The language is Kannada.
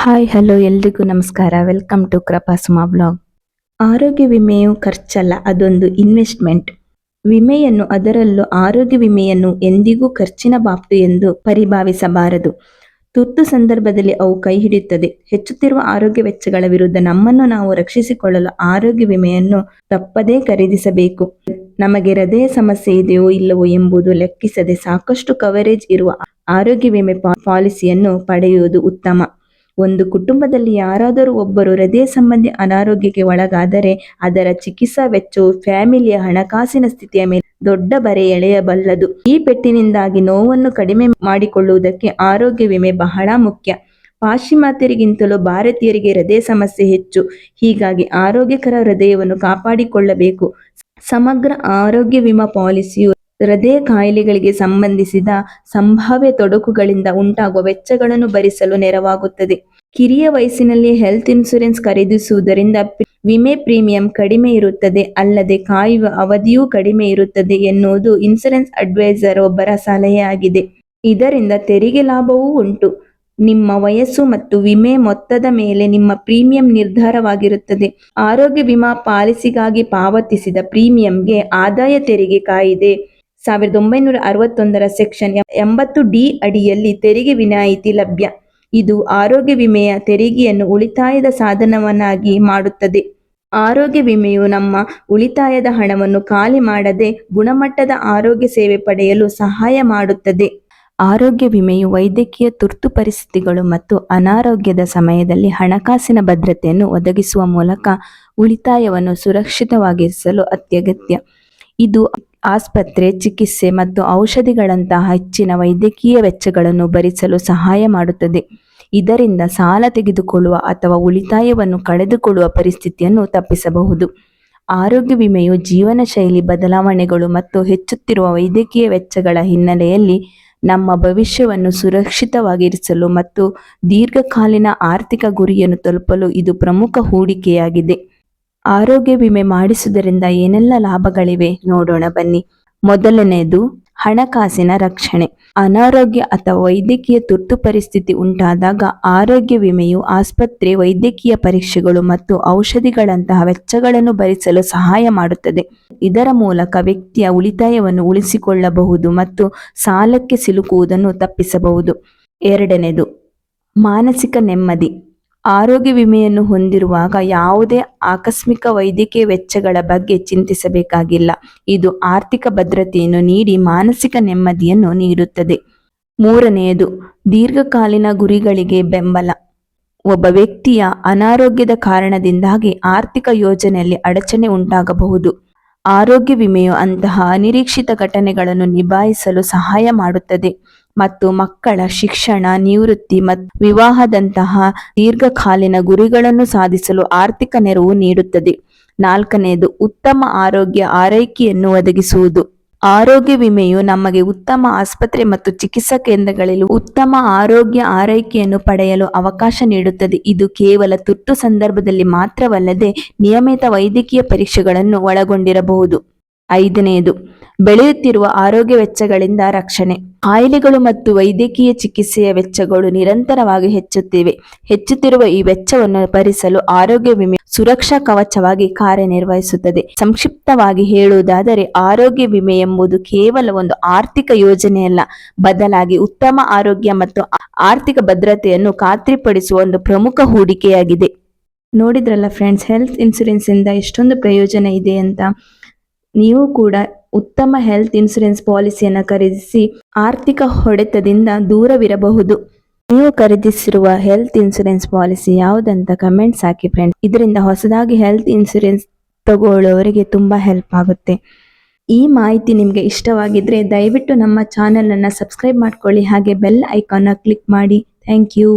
ಹಾಯ್ ಹಲೋ ಎಲ್ರಿಗೂ ನಮಸ್ಕಾರ. Welcome to Krupa Suma blog. ಆರೋಗ್ಯ ವಿಮೆಯು ಖರ್ಚಲ್ಲ, ಅದೊಂದು ಇನ್ವೆಸ್ಟ್ಮೆಂಟ್. ವಿಮೆಯನ್ನು, ಅದರಲ್ಲೂ ಆರೋಗ್ಯ ವಿಮೆಯನ್ನು ಎಂದಿಗೂ ಖರ್ಚಿನ ಬಾಬ್ತು ಎಂದು ಪರಿಭಾವಿಸಬಾರದು. ತುರ್ತು ಸಂದರ್ಭದಲ್ಲಿ ಅವು ಕೈ ಹಿಡಿಯುತ್ತದೆ. ಹೆಚ್ಚುತ್ತಿರುವ ಆರೋಗ್ಯ ವೆಚ್ಚಗಳ ವಿರುದ್ಧ ನಮ್ಮನ್ನು ನಾವು ರಕ್ಷಿಸಿಕೊಳ್ಳಲು ಆರೋಗ್ಯ ವಿಮೆಯನ್ನು ತಪ್ಪದೇ ಖರೀದಿಸಬೇಕು. ನಮಗೆ ಹೃದಯ ಸಮಸ್ಯೆ ಇದೆಯೋ ಇಲ್ಲವೋ ಎಂಬುದು ಲೆಕ್ಕಿಸದೆ ಸಾಕಷ್ಟು ಕವರೇಜ್ ಇರುವ ಆರೋಗ್ಯ ವಿಮೆ ಪಾಲಿಸಿಯನ್ನು ಪಡೆಯುವುದು ಉತ್ತಮ. ಒಂದು ಕುಟುಂಬದಲ್ಲಿ ಯಾರಾದರೂ ಒಬ್ಬರು ಹೃದಯ ಸಂಬಂಧಿ ಅನಾರೋಗ್ಯಕ್ಕೆ ಒಳಗಾದರೆ ಅದರ ಚಿಕಿತ್ಸಾ ವೆಚ್ಚವು ಫ್ಯಾಮಿಲಿಯ ಹಣಕಾಸಿನ ಸ್ಥಿತಿಯ ಮೇಲೆ ದೊಡ್ಡ ಬರೆ ಎಳೆಯಬಲ್ಲದು. ಈ ಪೆಟ್ಟಿನಿಂದಾಗಿ ನೋವನ್ನು ಕಡಿಮೆ ಮಾಡಿಕೊಳ್ಳುವುದಕ್ಕೆ ಆರೋಗ್ಯ ವಿಮೆ ಬಹಳ ಮುಖ್ಯ. ಪಾಶ್ಚಿಮಾತ್ಯರಿಗಿಂತಲೂ ಭಾರತೀಯರಿಗೆ ಹೃದಯ ಸಮಸ್ಯೆ ಹೆಚ್ಚು. ಹೀಗಾಗಿ ಆರೋಗ್ಯಕರ ಹೃದಯವನ್ನು ಕಾಪಾಡಿಕೊಳ್ಳಬೇಕು. ಸಮಗ್ರ ಆರೋಗ್ಯ ವಿಮಾ ಪಾಲಿಸಿಯು ಹೃದಯ ಕಾಯಿಲೆಗಳಿಗೆ ಸಂಬಂಧಿಸಿದ ಸಂಭಾವ್ಯ ತೊಡಕುಗಳಿಂದ ಉಂಟಾಗುವ ವೆಚ್ಚಗಳನ್ನು ಭರಿಸಲು ನೆರವಾಗುತ್ತದೆ. ಕಿರಿಯ ವಯಸ್ಸಿನಲ್ಲಿ ಹೆಲ್ತ್ ಇನ್ಶೂರೆನ್ಸ್ ಖರೀದಿಸುವುದರಿಂದ ವಿಮೆ ಪ್ರೀಮಿಯಂ ಕಡಿಮೆ ಇರುತ್ತದೆ, ಅಲ್ಲದೆ ಕಾಯುವ ಅವಧಿಯೂ ಕಡಿಮೆ ಇರುತ್ತದೆ ಎನ್ನುವುದು ಇನ್ಶೂರೆನ್ಸ್ ಅಡ್ವೈಸರ್ ಒಬ್ಬರ ಸಲಹೆ ಆಗಿದೆ. ಇದರಿಂದ ತೆರಿಗೆ ಲಾಭವೂ ಉಂಟು. ನಿಮ್ಮ ವಯಸ್ಸು ಮತ್ತು ವಿಮೆ ಮೊತ್ತದ ಮೇಲೆ ನಿಮ್ಮ ಪ್ರೀಮಿಯಂ ನಿರ್ಧಾರವಾಗಿರುತ್ತದೆ. ಆರೋಗ್ಯ ವಿಮಾ ಪಾಲಿಸಿಗಾಗಿ ಪಾವತಿಸಿದ ಪ್ರೀಮಿಯಂಗೆ ಆದಾಯ ತೆರಿಗೆ ಕಾಯಿದೆ 1961 ಸೆಕ್ಷನ್ 80D ಅಡಿಯಲ್ಲಿ ತೆರಿಗೆ ವಿನಾಯಿತಿ ಲಭ್ಯ. ಇದು ಆರೋಗ್ಯ ವಿಮೆಯ ತೆರಿಗೆಯನ್ನು ಉಳಿತಾಯದ ಸಾಧನವನ್ನಾಗಿ ಮಾಡುತ್ತದೆ. ಆರೋಗ್ಯ ವಿಮೆಯು ನಮ್ಮ ಉಳಿತಾಯದ ಹಣವನ್ನು ಖಾಲಿ ಮಾಡದೆ ಗುಣಮಟ್ಟದ ಆರೋಗ್ಯ ಸೇವೆ ಪಡೆಯಲು ಸಹಾಯ ಮಾಡುತ್ತದೆ. ಆರೋಗ್ಯ ವಿಮೆಯು ವೈದ್ಯಕೀಯ ತುರ್ತು ಪರಿಸ್ಥಿತಿಗಳು ಮತ್ತು ಅನಾರೋಗ್ಯದ ಸಮಯದಲ್ಲಿ ಹಣಕಾಸಿನ ಭದ್ರತೆಯನ್ನು ಒದಗಿಸುವ ಮೂಲಕ ಉಳಿತಾಯವನ್ನು ಸುರಕ್ಷಿತವಾಗಿರಿಸಲು ಅತ್ಯಗತ್ಯ. ಇದು ಆಸ್ಪತ್ರೆ, ಚಿಕಿತ್ಸೆ ಮತ್ತು ಔಷಧಿಗಳಂತಹ ಹೆಚ್ಚಿನ ವೈದ್ಯಕೀಯ ವೆಚ್ಚಗಳನ್ನು ಭರಿಸಲು ಸಹಾಯ ಮಾಡುತ್ತದೆ. ಇದರಿಂದ ಸಾಲ ತೆಗೆದುಕೊಳ್ಳುವ ಅಥವಾ ಉಳಿತಾಯವನ್ನು ಕಳೆದುಕೊಳ್ಳುವ ಪರಿಸ್ಥಿತಿಯನ್ನು ತಪ್ಪಿಸಬಹುದು. ಆರೋಗ್ಯ ವಿಮೆಯು ಜೀವನ ಶೈಲಿ ಬದಲಾವಣೆಗಳು ಮತ್ತು ಹೆಚ್ಚುತ್ತಿರುವ ವೈದ್ಯಕೀಯ ವೆಚ್ಚಗಳ ಹಿನ್ನೆಲೆಯಲ್ಲಿ ನಮ್ಮ ಭವಿಷ್ಯವನ್ನು ಸುರಕ್ಷಿತವಾಗಿರಿಸಲು ಮತ್ತು ದೀರ್ಘಕಾಲೀನ ಆರ್ಥಿಕ ಗುರಿಯನ್ನು ತಲುಪಲು ಇದು ಪ್ರಮುಖ ಹೂಡಿಕೆಯಾಗಿದೆ. ಆರೋಗ್ಯ ವಿಮೆ ಮಾಡಿಸುವುದರಿಂದ ಏನೆಲ್ಲ ಲಾಭಗಳಿವೆ ನೋಡೋಣ ಬನ್ನಿ. ಮೊದಲನೆಯದು ಹಣಕಾಸಿನ ರಕ್ಷಣೆ. ಅನಾರೋಗ್ಯ ಅಥವಾ ವೈದ್ಯಕೀಯ ತುರ್ತು ಪರಿಸ್ಥಿತಿ ಉಂಟಾದಾಗ ಆರೋಗ್ಯ ವಿಮೆಯು ಆಸ್ಪತ್ರೆ, ವೈದ್ಯಕೀಯ ಪರೀಕ್ಷೆಗಳು ಮತ್ತು ಔಷಧಿಗಳಂತಹ ವೆಚ್ಚಗಳನ್ನು ಭರಿಸಲು ಸಹಾಯ ಮಾಡುತ್ತದೆ. ಇದರ ಮೂಲಕ ವ್ಯಕ್ತಿಯ ಉಳಿತಾಯವನ್ನು ಉಳಿಸಿಕೊಳ್ಳಬಹುದು ಮತ್ತು ಸಾಲಕ್ಕೆ ಸಿಲುಕುವುದನ್ನು ತಪ್ಪಿಸಬಹುದು. ಎರಡನೇದು ಮಾನಸಿಕ ನೆಮ್ಮದಿ. ಆರೋಗ್ಯ ವಿಮೆಯನ್ನು ಹೊಂದಿರುವಾಗ ಯಾವುದೇ ಆಕಸ್ಮಿಕ ವೈದ್ಯಕೀಯ ವೆಚ್ಚಗಳ ಬಗ್ಗೆ ಚಿಂತಿಸಬೇಕಾಗಿಲ್ಲ. ಇದು ಆರ್ಥಿಕ ಭದ್ರತೆಯನ್ನು ನೀಡಿ ಮಾನಸಿಕ ನೆಮ್ಮದಿಯನ್ನು ನೀಡುತ್ತದೆ. ಮೂರನೆಯದು ದೀರ್ಘಕಾಲೀನ ಗುರಿಗಳಿಗೆ ಬೆಂಬಲ. ಒಬ್ಬ ವ್ಯಕ್ತಿಯ ಅನಾರೋಗ್ಯದ ಕಾರಣದಿಂದಾಗಿ ಆರ್ಥಿಕ ಯೋಜನೆಯಲ್ಲಿ ಅಡಚಣೆ ಉಂಟಾಗಬಹುದು. ಆರೋಗ್ಯ ವಿಮೆಯು ಅಂತಹ ಅನಿರೀಕ್ಷಿತ ಘಟನೆಗಳನ್ನು ನಿಭಾಯಿಸಲು ಸಹಾಯ ಮಾಡುತ್ತದೆ ಮತ್ತು ಮಕ್ಕಳ ಶಿಕ್ಷಣ, ನಿವೃತ್ತಿ ಮತ್ತು ವಿವಾಹದಂತಹ ದೀರ್ಘಕಾಲೀನ ಗುರಿಗಳನ್ನು ಸಾಧಿಸಲು ಆರ್ಥಿಕ ನೆರವು ನೀಡುತ್ತದೆ. ನಾಲ್ಕನೆಯದು ಉತ್ತಮ ಆರೋಗ್ಯ ಆರೈಕೆಯನ್ನು ಒದಗಿಸುವುದು. ಆರೋಗ್ಯ ವಿಮೆಯು ನಮಗೆ ಉತ್ತಮ ಆಸ್ಪತ್ರೆ ಮತ್ತು ಚಿಕಿತ್ಸಾ ಕೇಂದ್ರಗಳಲ್ಲಿ ಉತ್ತಮ ಆರೋಗ್ಯ ಆರೈಕೆಯನ್ನು ಪಡೆಯಲು ಅವಕಾಶ ನೀಡುತ್ತದೆ. ಇದು ಕೇವಲ ತುರ್ತು ಸಂದರ್ಭದಲ್ಲಿ ಮಾತ್ರವಲ್ಲದೆ ನಿಯಮಿತ ವೈದ್ಯಕೀಯ ಪರೀಕ್ಷೆಗಳನ್ನು ಒಳಗೊಂಡಿರಬಹುದು. ಐದನೆಯದು ಬೆಳೆಯುತ್ತಿರುವ ಆರೋಗ್ಯ ವೆಚ್ಚಗಳಿಂದ ರಕ್ಷಣೆ. ಕಾಯಿಲೆಗಳು ಮತ್ತು ವೈದ್ಯಕೀಯ ಚಿಕಿತ್ಸೆಯ ವೆಚ್ಚಗಳು ನಿರಂತರವಾಗಿ ಹೆಚ್ಚುತ್ತಿವೆ. ಹೆಚ್ಚುತ್ತಿರುವ ಈ ವೆಚ್ಚವನ್ನು ಭರಿಸಲು ಆರೋಗ್ಯ ವಿಮೆ ಸುರಕ್ಷಾ ಕವಚವಾಗಿ ಕಾರ್ಯನಿರ್ವಹಿಸುತ್ತದೆ. ಸಂಕ್ಷಿಪ್ತವಾಗಿ ಹೇಳುವುದಾದರೆ ಆರೋಗ್ಯ ವಿಮೆ ಎಂಬುದು ಕೇವಲ ಒಂದು ಆರ್ಥಿಕ ಯೋಜನೆಯಲ್ಲ, ಬದಲಾಗಿ ಉತ್ತಮ ಆರೋಗ್ಯ ಮತ್ತು ಆರ್ಥಿಕ ಭದ್ರತೆಯನ್ನು ಖಾತ್ರಿಪಡಿಸುವ ಒಂದು ಪ್ರಮುಖ ಹೂಡಿಕೆಯಾಗಿದೆ. ನೋಡಿದ್ರಲ್ಲ ಫ್ರೆಂಡ್ಸ್, ಹೆಲ್ತ್ ಇನ್ಶೂರೆನ್ಸ್ ಇಂದ ಎಷ್ಟೊಂದು ಪ್ರಯೋಜನ ಇದೆ ಅಂತ. ನೀವು ಕೂಡ ಉತ್ತಮ ಹೆಲ್ತ್ ಇನ್ಶೂರೆನ್ಸ್ ಪಾಲಿಸಿಯನ್ನು ಖರೀದಿಸಿ ಆರ್ಥಿಕ ಹೊಡೆತದಿಂದ ದೂರವಿರಬಹುದು. ನೀವು ಖರೀದಿಸಿರುವ ಹೆಲ್ತ್ ಇನ್ಶೂರೆನ್ಸ್ ಪಾಲಿಸಿ ಯಾವುದಂತ ಕಮೆಂಟ್ಸ್ ಹಾಕಿ ಫ್ರೆಂಡ್ಸ್. ಇದರಿಂದ ಹೊಸದಾಗಿ ಹೆಲ್ತ್ ಇನ್ಶೂರೆನ್ಸ್ ತಗೊಳ್ಳುವವರಿಗೆ ತುಂಬಾ ಹೆಲ್ಪ್ ಆಗುತ್ತೆ. ಈ ಮಾಹಿತಿ ನಿಮಗೆ ಇಷ್ಟವಾಗಿದ್ರೆ ದಯವಿಟ್ಟು ನಮ್ಮ ಚಾನೆಲ್ ಅನ್ನು ಸಬ್ಸ್ಕ್ರೈಬ್ ಮಾಡ್ಕೊಳ್ಳಿ, ಹಾಗೆ ಬೆಲ್ ಐಕಾನ್ ಕ್ಲಿಕ್ ಮಾಡಿ. Thank you.